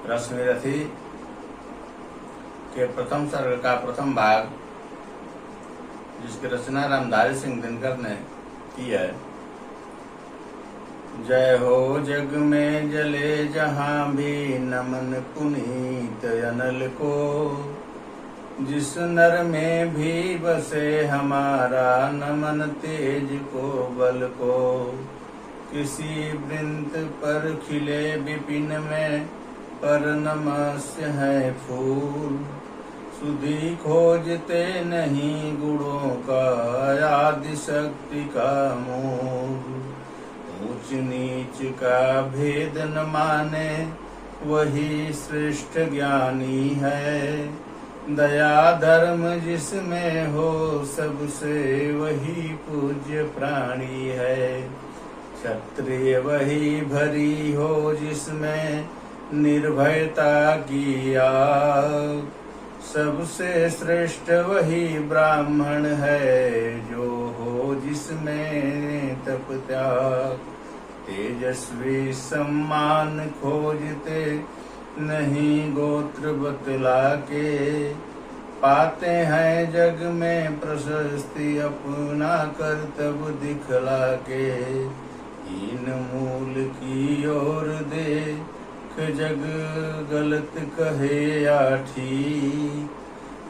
रश्मिरथी के प्रथम सर्ग का प्रथम भाग, जिसकी रचना रामधारी सिंह दिनकर ने की है। जय हो जग में जले जहां भी नमन पुनीत अनल को, जिस नर में भी बसे हमारा नमन तेज को बल को। किसी वृंत पर खिले विपिन में पर नमस्य है फूल, सुधि खोजते नहीं गुणों का आदि शक्ति का मूल। ऊंच नीच का भेद न माने वही श्रेष्ठ ज्ञानी है, दया धर्म जिसमें हो सबसे वही पूज्य प्राणी है। क्षत्रिय वही भरी हो जिसमें निर्भयता की आग, सबसे श्रेष्ठ वही ब्राह्मण है जो हो जिसमें तप त्याग। तेजस्वी सम्मान खोजते नहीं गोत्र बतला के, पाते हैं जग में प्रशस्ति अपना कर्तव्य दिखला के। इन मूल की ओर देख जग गलत कहे या ठीक,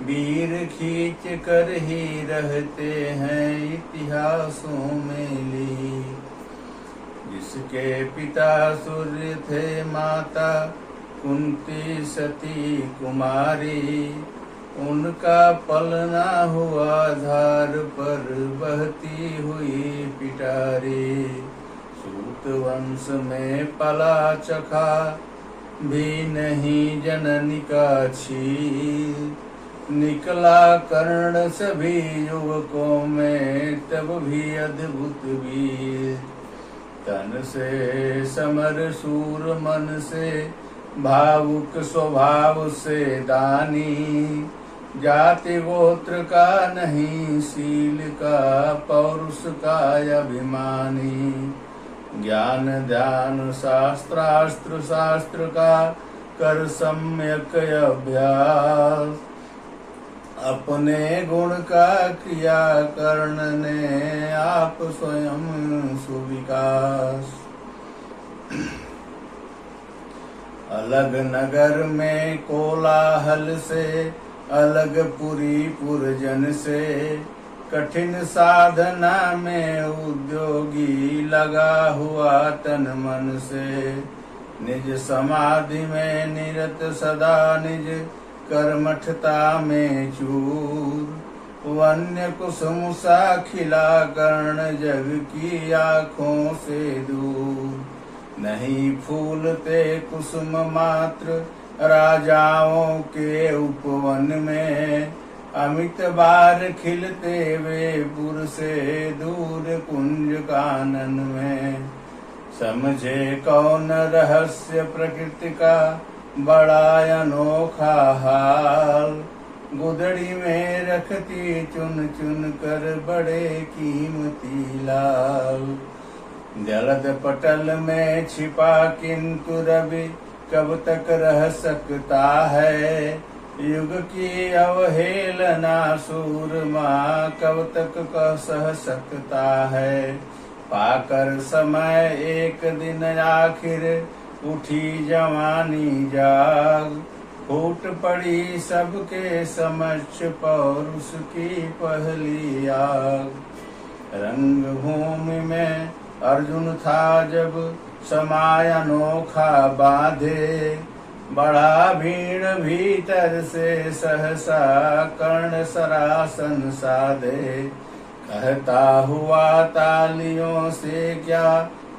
वीर खींच कर ही रहते हैं इतिहासों में ली। जिसके पिता सूर्य थे माता कुंती सती कुमारी, उनका पलना हुआ धार पर बहती हुई पिटारी। सूत वंश में पला चखा भी नहीं जननी का छील, निकला कर्ण सभी युवकों में तब भी अद्भुत वीर। तन से समर सूर मन से भावुक स्वभाव से दानी, जाति गोत्र का नहीं शील का पौरुष का अभिमानी। ज्ञान ध्यान शास्त्रास्त्र शास्त्र का कर सम्यक अभ्यास, अपने गुण का क्रिया करने आप स्वयं सुविकास। अलग नगर में कोलाहल से अलग पुरी पुरजन से, कठिन साधना में उद्योगी लगा हुआ तन मन से। निज समाधि में निरत सदा निज कर्मठता में चूर, वन्य कुसुम सा खिला कर्ण जग की आँखों से दूर। नहीं फूलते कुसुम मात्र राजाओं के उपवन में, अमित बार खिलते वे पुर से दूर कुंज कानन में। समझे कौन रहस्य प्रकृति का बड़ा अनोखा हाल, गुदड़ी में रखती चुन चुन कर बड़े कीमती लाल। जलद पटल में छिपा किंतु रवि कब तक रह सकता है, युग की अवहेलना सूरमा कब तक कह सह सकता है। पाकर समय एक दिन आखिर उठी जवानी जाग, फूट पड़ी सबके समक्ष पौरुष की पहली आग। रंग भूमि में अर्जुन था जब समय अनोखा बांधे, बड़ा भीड़ भीतर से सहसा कर्ण सरासन साधे। कहता हुआ तालियों से क्या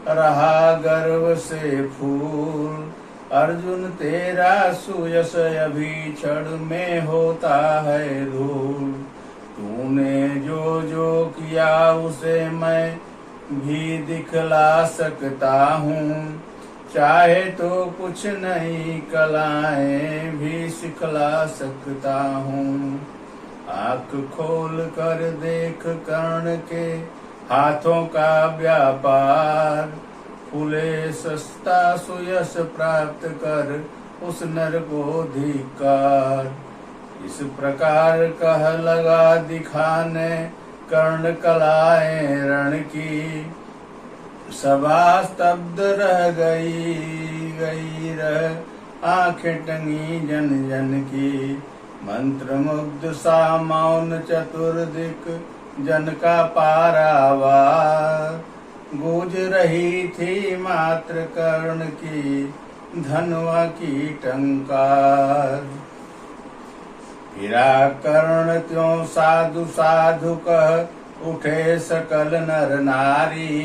रहा गर्व से फूल, अर्जुन तेरा सुयश अभी क्षण में होता है धूल। तूने जो जो किया उसे मैं भी दिखला सकता हूँ, चाहे तो कुछ नई कलाएं भी सिखला सकता हूँ। आँख खोल कर देख कर्ण के हाथों का व्यापार, फूले सस्ता सुयश प्राप्त कर उस नर को धिक्कार। इस प्रकार कह लगा दिखाने कर्ण कलाएं रण की। सभा स्तब्ध रह गई रह आंखें टंगी जन जन की। मंत्र मुग्ध सा मौन चतुर्दिक जन का पारावार। गूंज रही थी मात्र कर्ण की धनवा की टंकार। गिरा कर्ण त्यों साधु साधु कह उठे सकल नर नारी।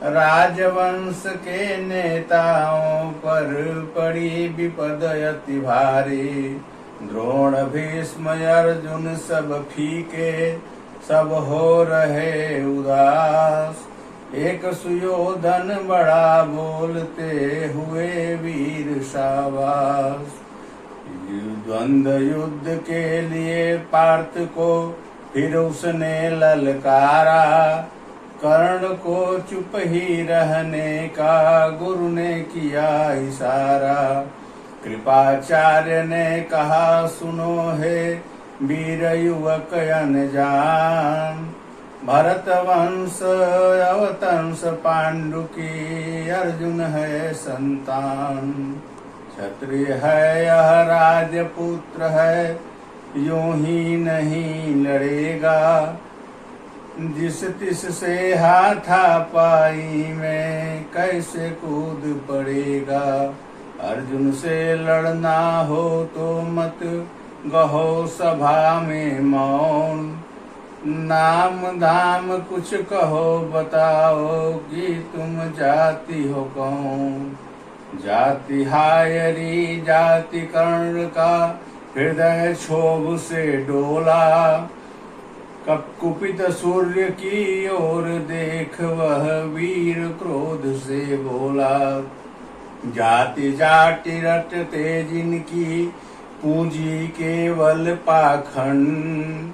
राजवंश के नेताओं पर पड़ी विपद अति भारी। द्रोण भीष्म अर्जुन सब फीके सब हो रहे उदास। एक सुयोधन बड़ा बोलते हुए वीर शाबाश। द्वंद्व युद्ध के लिए पार्थ को फिर उसने ललकारा। कर्ण को चुप ही रहने का गुरु ने किया इशारा। कृपाचार्य ने कहा सुनो हे वीर युवक अनजान। भरत वंश अवतंस पांडु की अर्जुन है संतान। क्षत्रिय है यह राजपुत्र है यूं ही नहीं लड़ेगा। जिस तिस से हाथापाई में कैसे कूद पड़ेगा। अर्जुन से लड़ना हो तो मत गहो सभा में मौन। नाम धाम कुछ कहो बताओ कि तुम जाति हो कौन। जाति हायरी जाति कर्ण का हृदय क्षोभ से डोला। कुपित सूर्य की ओर देख वह वीर क्रोध से बोला। जाति जाति रटते जिनकी पूंजी केवल पाखंड।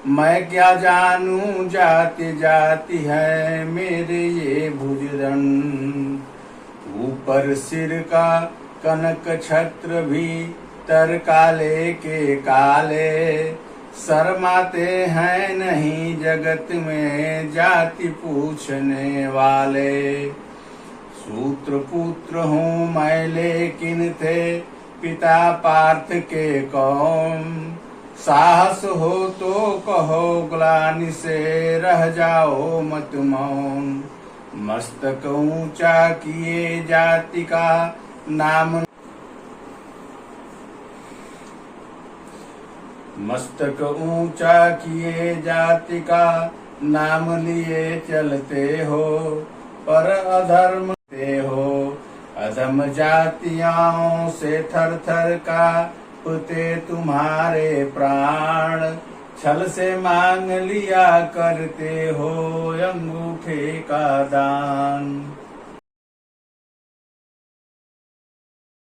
मैं क्या जानूं जाति जाति है मेरे ये भुजदंड। ऊपर सिर का कनक छत्र भी तर काले के काले। शर्माते हैं नहीं जगत में जाति पूछने वाले। सूत्र पुत्र हूँ मैं लेकिन थे पिता पार्थ के कौम। साहस हो तो कहो ग्लानि से रह जाओ मत मौन। मस्तक ऊंचा किए जाति का नाम। मस्तक ऊंचा किए जाति का नाम लिए चलते हो। पर अधर्म ते हो अधम जातियों से थर थर कांपते तुम्हारे प्राण। छल से मांग लिया करते हो अंगूठे का दान।